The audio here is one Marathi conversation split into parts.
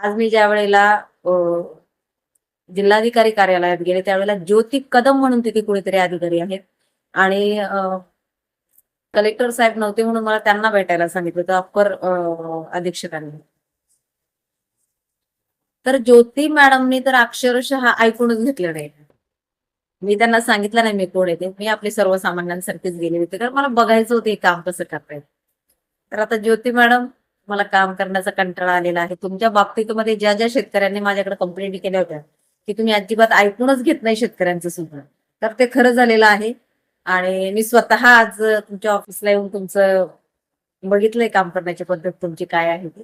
आज मी ज्या वेळेला जिल्हाधिकारी कार्यालयात गेले त्यावेळेला ज्योती कदम म्हणून तिथे कुणीतरी अधिकारी आहेत आणि कलेक्टर साहेब नव्हते म्हणून मला त्यांना भेटायला सांगितलं होतं अप्पर अधीक्षकांनी. तर ज्योती मॅडमनी तर अक्षरशः ऐकूनच घेतलं नाही. मी त्यांना सांगितलं नाही मी कोण येते, मी आपली सर्वसामान्यांसारखीच गेले होते कारण मला बघायचं होतं हे काम कसं करतायत. तर आता ज्योती मॅडम, मला काम करण्याचा कंटाळा आलेला आहे. तुमच्या बाबतीमध्ये ज्या ज्या शेतकऱ्यांनी माझ्याकडे कंप्लेंट केल्या होत्या की तुम्ही अजिबात ऐकूनच घेत नाही शेतकऱ्यांचं सुद्धा, तर ते खरं झालेलं आहे. आणि मी स्वतः आज तुमच्या ऑफिसला येऊन तुमचं बघितलंय काम करण्याची पद्धत तुमची काय आहे ती.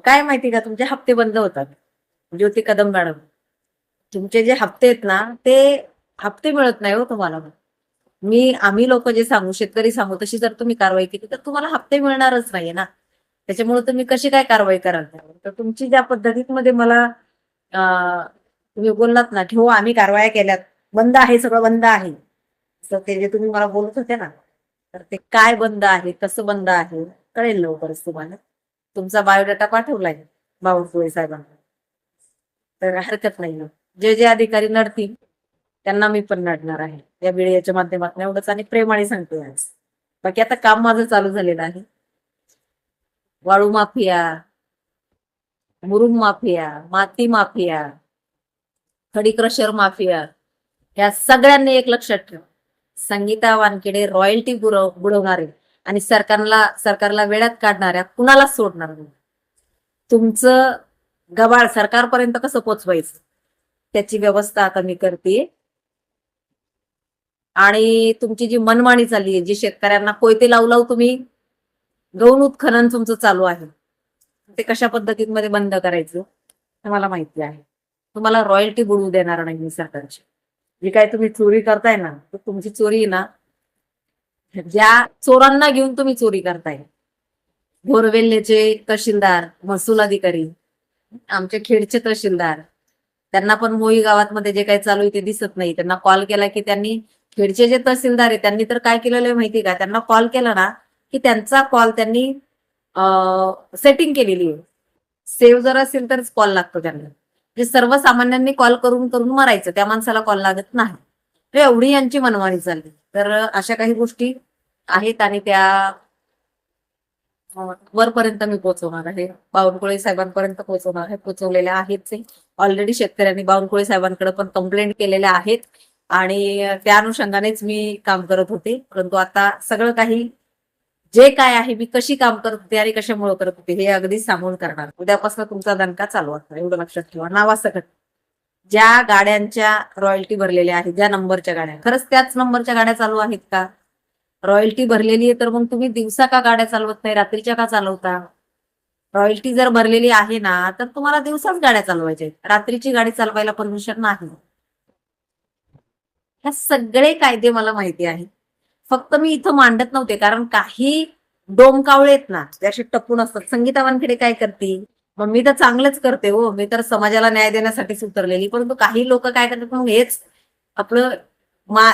काय माहिती का, तुमचे हप्ते बंद होतात. ज्योती कदम मॅडम, तुमचे जे हप्ते आहेत ना ते हप्ते मिळत नाही हो तुम्हाला. आम्ही लोक जे सांगू, शेतकरी सांगू तशी जर तुम्ही कारवाई केली तर तुम्हाला हप्ते मिळणारच नाहीये ना. त्याच्यामुळे तुम्ही कशी काय कारवाई कराल? तर तुमची ज्या पद्धतीमध्ये मला तुम्ही बोललात ना की हो आम्ही कारवाया केल्यात, बंद आहे, सगळं बंद आहे, तर ते जे तुम्ही मला बोलत होते ना, तर ते काय बंद आहे, कसं बंद आहे कळेल लवकरच तुम्हाला. तुमचा बायोडाटा पाठवलाय बावनकुळे साहेबांना, तर हरकत नाही. जे जे अधिकारी नडतील त्यांना मी पण नडणार आहे या व्हिडिओच्या माध्यमातून, एवढंच आणि प्रेमाने सांगतोय आज. बाकी आता काम माझं चालू झालेलं आहे. वाळू माफिया, मुरुम माफिया, माती माफिया, खडी क्रशर माफिया, या सगळ्यांनी एक लक्षात ठेवा, संगीता वानखेडे रॉयल्टी बुडवणारे आणि सरकारला वेड्यात काढणाऱ्या कुणालाच सोडणार नाही. तुमचं गबाळ सरकारपर्यंत कसं पोचवायचं त्याची व्यवस्था आता मी करते. आणि तुमची जी मनमानी चालली आहे, जी शेतकऱ्यांना कोयते लावू लावू तुम्ही गौण उत्खनन तुमचं चालू आहे, ते कशा पद्धतीमध्ये बंद करायचं हे मला माहिती आहे. तुम्हाला रॉयल्टी बुडवू देणार नाही मी सरकारची. जी काय तुम्ही चोरी करताय ना, तर तुमची चोरी ना ज्या चोरांना घेऊन तुम्ही चोरी करताय, भोरवेल्लेचे तहसीलदार, महसूल अधिकारी, आमचे खेडचे तहसीलदार, त्यांना पण मोही गावात जे काही चालू आहे ते दिसत नाही. त्यांना कॉल केला की त्यांनी, खेडचे जे तहसीलदार आहे त्यांनी तर काय केलेलं आहे माहिती का, त्यांना कॉल केला ना की त्यांचा कॉल त्यांनी सेटिंग केलेली आहे, सेव्ह जर असेल तरच कॉल लागतो त्यांना. म्हणजे सर्वसामान्यांनी कॉल करून करून मरायचं, त्या माणसाला कॉल लागत नाही. तर एवढी यांची मनमानी चालली. तर अशा काही गोष्टी आहेत आणि त्या वरपर्यंत मी पोहोचवणार आहे, बावनकुळे साहेबांपर्यंत पोहोचवणार आहे, पोहोचवलेल्या आहेच. ऑलरेडी शेतकऱ्यांनी बावनकुळे साहेबांकडे पण कंप्लेंट केलेल्या आहेत आणि त्या अनुषंगानेच मी काम करत होते. परंतु आता सगळं काही जे काय आहे, मी कशी काम करत होते आणि कशामुळे करत होते हे अगदी सांगून करणार. उद्यापासून तुमचा दणका चालू असणार, एवढं लक्षात ठेवा. नावासकट ज्या गाड्यांच्या रॉयल्टी भरलेल्या आहेत, ज्या नंबरच्या गाड्या, खरंच त्याच नंबरच्या गाड्या चालू आहेत का? रॉयल्टी भरलेली आहे तर मग तुम्ही दिवसा का गाड्या चालवत नाही, रात्रीच्या का चालवता? रॉयल्टी जर भरलेली आहे ना तर तुम्हाला दिवसाच गाड्या चालवायच्या, रात्रीची गाडी चालवायला परमिशन नाही. हे सगळे कायदे मला माहिती आहे. फक्त मी इथं मांडत नव्हते कारण काही डोमकावळे आहेत ना ते असे टपून असतात. संगीता वानखेडे काय करते, मग मी तर चांगलंच करते हो, मी तर समाजाला न्याय देण्यासाठीच उतरलेली. परंतु काही लोक काय करतात, मग हेच आपलं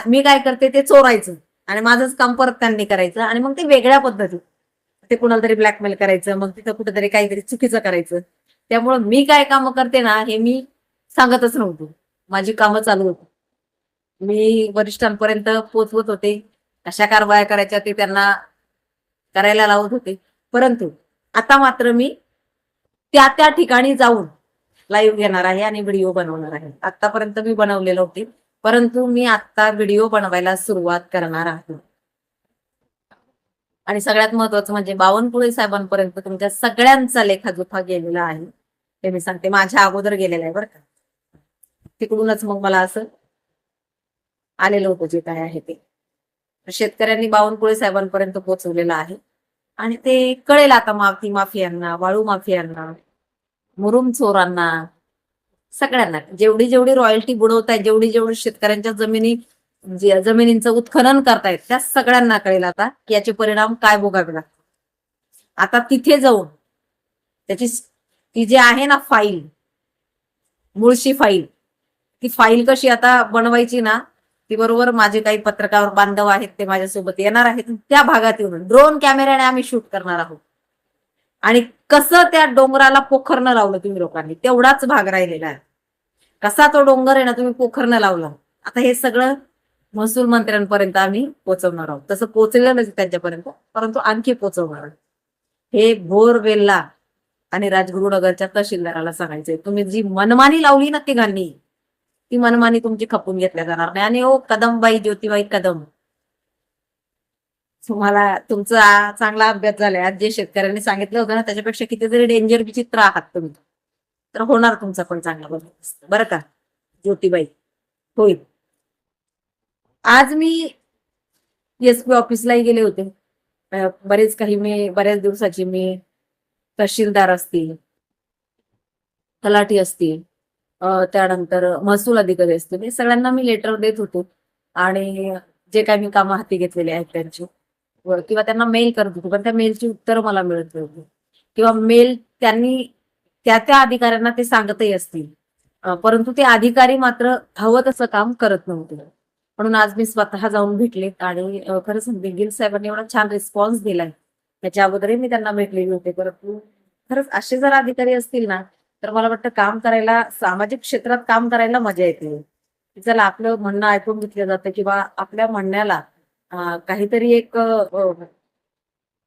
मी काय करते ते चोरायचं आणि माझंच काम परत त्यांनी करायचं आणि मग ते वेगळ्या पद्धतीत ते कुणाला तरी ब्लॅकमेल करायचं, मग तिथं कुठेतरी काहीतरी चुकीचं करायचं. त्यामुळे मी काय कामं करते ना हे मी सांगतच नव्हतो, माझी कामं चालू होती. मी वरिष्ठांपर्यंत पोहोचवत होते, कशा कारवाया करायच्या ते त्यांना करायला लावत होते. परंतु आता मात्र मी त्या त्या ठिकाणी जाऊन लाईव्ह घेणार आहे आणि व्हिडिओ बनवणार आहे. आतापर्यंत मी बनवलेलं होते, परंतु मी आता व्हिडिओ बनवायला सुरुवात करणार आहे. आणि सगळ्यात महत्वाचं म्हणजे बावनकुळे साहेबांपर्यंत तुमच्या सगळ्यांचा लेखाजोखा गेलेला आहे हे मी सांगते. माझ्या अगोदर गेलेला आहे बरं का, तिकडूनच मग मला असं आलेलं होतं जे काय आहे ते. शेतकऱ्यांनी बावनकुळे साहेबांपर्यंत पोहोचवलेलं आहे आणि ते कळेल आता माती माफियांना, वाळू माफियांना, मुरुम चोरांना, सगळ्यांना. जेवढी जेवढी रॉयल्टी बुडवतायत, जेवढी जेवढी शेतकऱ्यांच्या जमिनींचं उत्खनन करतायत, त्या सगळ्यांना कळेल आता की याचे परिणाम काय भोगावे लागतात. आता तिथे जाऊन त्याची ती जी आहे ना फाईल, मुळशी फाईल, ती फाईल कशी आता बनवायची ना, ती बरोबर माझे काही पत्रकार बांधव आहेत ते माझ्यासोबत येणार आहेत. त्या भागात येऊन ड्रोन कॅमेऱ्याने आम्ही शूट करणार आहोत आणि कसं त्या डोंगराला पोखरणं लावलं तुम्ही लोकांनी, तेवढाच भाग राहिलेला आहे. कसा तो डोंगर आहे ना तुम्ही पोखरणं लावलं. आता हे सगळं महसूल मंत्र्यांपर्यंत आम्ही पोहोचवणार आहोत. तसं पोहोचलेलं नाही त्यांच्यापर्यंत, परंतु आणखी पोहोचवणार आहोत. हे बोरवेलला आणि राजगुरुनगरच्या तहसीलदाराला सांगायचंय, तुम्ही जी मनमानी लावली ना तिघांनी, ती मनमानी तुमची खपून घेतल्या जाणार नाही. आणि ओ कदमबाई, ज्योतिबाई कदम, तुम्हाला तुमचा चांगला अभ्यास झालाय. आज जे शेतकऱ्यांनी सांगितलं होतं ना त्याच्यापेक्षा कितीतरी डेंजर विचित्र आहात तुम्ही. तर होणार तुमचा पण चांगला बंदोबस्त बरं का ज्योतिबाई, होईल. आज मी एसपी ऑफिसलाही गेले होते. बऱ्याच दिवसाची मी तहसीलदार असतील, तलाठी असतील, त्यानंतर महसूल अधिकारी असतील, हे सगळ्यांना मी लेटर देत होते. आणि जे काही मी कामं हाती घेतलेली आहेत त्यांची किंवा त्यांना मेल करत होते, पण त्या मेलची उत्तर मला मिळत नव्हती. किंवा मेल त्यांनी त्या अधिकाऱ्यांना ते सांगतही असतील, परंतु ते अधिकारी मात्र हवं तसं काम करत नव्हते. म्हणून आज मी स्वतः जाऊन भेटले आणि खरं सांगते गिल साहेबांनी एवढा छान रिस्पॉन्स दिलाय. त्याच्या अगोदरही मी त्यांना भेटलेली होते, परंतु खरंच असे जर अधिकारी असतील ना तर मला वाटतं काम करायला, सामाजिक क्षेत्रात काम करायला मजा येते. चला आपलं म्हणणं ऐकून घेतलं जातं किंवा आपल्या म्हणण्याला काहीतरी एक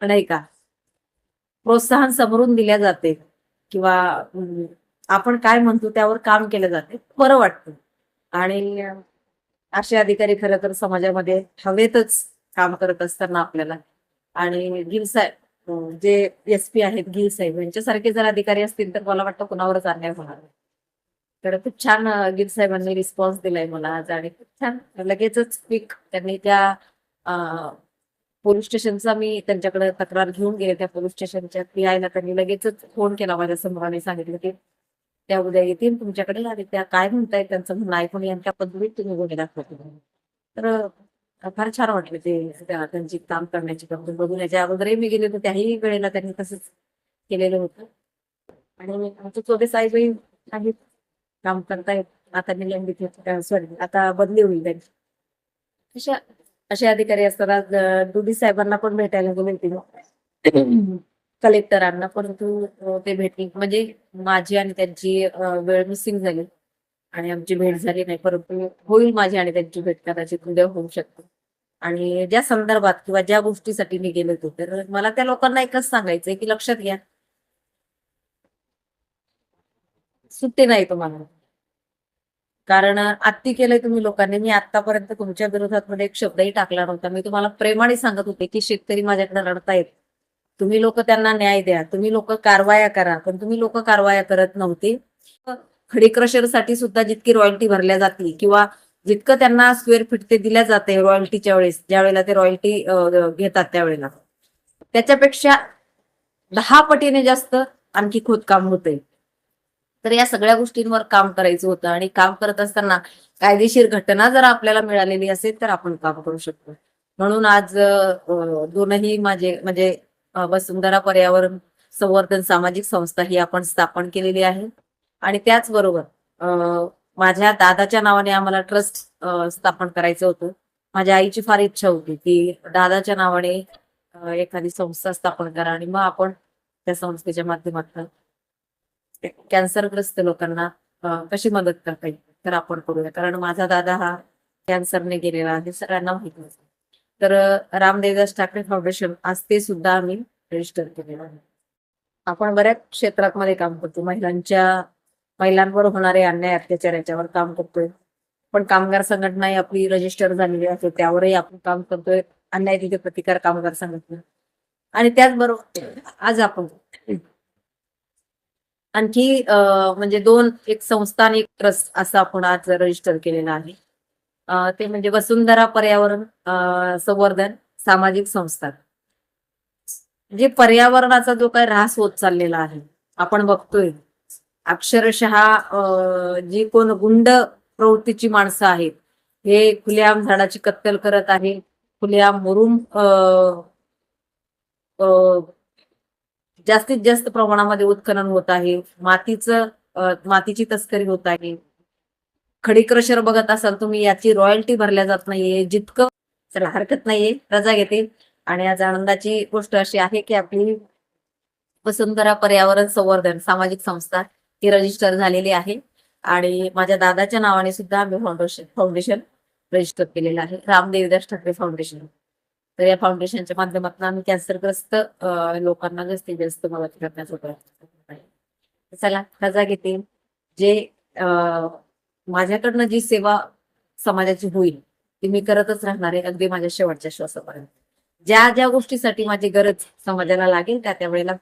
नाही का प्रोत्साहन समोरून दिल्या जाते किंवा आपण काय म्हणतो त्यावर काम केलं जाते, बरं वाटतं. आणि असे अधिकारी खरं तर समाजामध्ये हवेतच काम करत असताना आपल्याला. आणि गिल साहेब जे एसपी आहेत गिल साहेब यांच्यासारखे जर अधिकारी असतील तर मला वाटतं कुणावरच अन्याय होणार नाही. तर खूप छान गिल साहेबांनी रिस्पॉन्स दिलाय मला आज. आणि खूप छान लगेचच क्विक त्यांनी त्या पोलीस स्टेशनचा मी त्यांच्याकडे तक्रार घेऊन गेले. त्या पोलीस स्टेशनच्या पीआयला त्यांनी लगेचच फोन केला माझ्या समोर आणि सांगितलं की त्या उद्या येतील तुमच्याकडे आणि त्या काय म्हणतायत त्यांचं म्हणणं ऐकून यांच्या पद्धतीत तुम्ही गुन्हे दाखल करा. तर फार छान वाटले ते त्यांची काम करण्याची पद्धत बघून. याच्या अगोदरही मी गेले होते त्याही वेळेला त्यांनी तसंच केलेलं होतं. आणि आमचे चोबे साहेबही आहेत, काम करतायत. आता निलंबित सॉरी आता बदली होईल त्यांची. अशा असे अधिकारी असतात. आज डुडी साहेबांना पण भेटायला गेले होते, कलेक्टरांना, परंतु ते भेटली म्हणजे माझी आणि त्यांची वेळ मिसिंग झाली आणि आमची भेट झाली नाही. परंतु होईल माझी आणि त्यांची भेट कदाचित उद्या होऊ शकते. आणि ज्या संदर्भात किंवा ज्या गोष्टीसाठी मी गेले होते तर मला त्या लोकांना एकच सांगायचंय की लक्षात घ्या, सुट्टी नाही तुम्हाला. कारण आत्ती केलंय तुम्ही लोकांनी. मी आतापर्यंत तुमच्या विरोधात मध्ये एक शब्दही टाकला नव्हता. मी तुम्हाला प्रेमाने सांगत होते की शेतकरी माझ्याकडे रडतायत, तुम्ही लोक त्यांना न्याय द्या, तुम्ही लोक कारवाया करा. पण तुम्ही लोक कारवाया करत नव्हते. खडी क्रशरसाठी सुद्धा जितकी रॉयल्टी भरल्या जाते किंवा जितकं त्यांना स्क्वेअर फीट ते दिल्या जाते रॉयल्टीच्या वेळेस, ज्या वेळेला ते रॉयल्टी घेतात त्यावेळेला, त्याच्यापेक्षा 10 पटीने जास्त आणखी खोदकाम होतंय. तर या सगळ्या गोष्टींवर काम करायचं होतं. आणि काम करत असताना कायदेशीर घटना जर आपल्याला मिळालेली असेल तर आपण काम करू शकतो. म्हणून आज दोनही माझे म्हणजे वसुंधरा पर्यावरण संवर्धन सामाजिक संस्था ही आपण स्थापन केलेली आहे. आणि त्याचबरोबर माझ्या दादाच्या नावाने आम्हाला ट्रस्ट स्थापन करायचं होतं. माझ्या आईची फार इच्छा होती की दादाच्या नावाने एखादी संस्था स्थापन करा आणि मग आपण त्या संस्थेच्या माध्यमातून कॅन्सरग्रस्त लोकांना कशी मदत करता येईल तर आपण करूया. कारण माझा दादा हा कॅन्सरने गेलेला आहे, सगळ्यांना माहिती आहे. तर रामदेवदास ठाकरे फाउंडेशन आज ते सुद्धा आम्ही रजिस्टर केलेलं आहे. आपण बऱ्याच क्षेत्रामध्ये काम करतो. महिलांवर होणारे अन्याय अत्याचार याच्यावर काम करतोय. पण कामगार संघटना आपली रजिस्टर झालेली आहे त्यावरही आपण काम करतोय. अन्याय तिथे प्रतिकार कामगार संघटना. आणि त्याचबरोबर आज आपण आणखी म्हणजे एक संस्था आणि एक ट्रस्ट असं आपण आज रजिस्टर केलेलं आहे. ते म्हणजे वसुंधरा पर्यावरण संवर्धन सामाजिक संस्था. म्हणजे पर्यावरणाचा जो काही ऱ्हास होत चाललेला आहे आपण बघतोय. अक्षरशः जी कोण गुंड प्रवृत्तीची माणसं आहेत हे खुलेआम झाडाची कत्तल करत आहे, खुलेआम मुरुम जास्तीत जास्त प्रमाणामध्ये उत्खनन होत आहे, मातीची तस्करी होत आहे. खडी क्रशर बघत असाल तुम्ही, याची रॉयल्टी भरल्या जात नाहीये जितकं. चला हरकत नाहीये, रजा घेते. आणि आज आनंदाची गोष्ट अशी आहे की आपली वसुंधरा पर्यावरण संवर्धन सामाजिक संस्था ही रजिस्टर झालेली आहे आणि माझ्या दादाच्या नावाने सुद्धा आम्ही फाउंडेशन रजिस्टर केलेलं आहे, राम देवीदास ठाकरे फाउंडेशन. तर या फाउंडेशनच्या माध्यमातून आम्ही कॅन्सरग्रस्त लोकांना जास्तीत जास्त मदत करण्याचा प्रयत्न करत आहे. चला रजा घेते. जे माझ्याकडनं जी सेवा समाजाची होईल ती मी करतच राहणार आहे, अगदी माझ्या शेवटच्या श्वासापर्यंत. ज्या ज्या गोष्टीसाठी माझी गरज समाजाला लागेल त्या वेळेला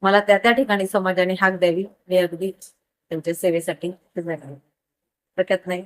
मला त्या ठिकाणी समाजाने हाक द्यावी, मी अगदी त्यांच्या सेवेसाठी हरकत नाही.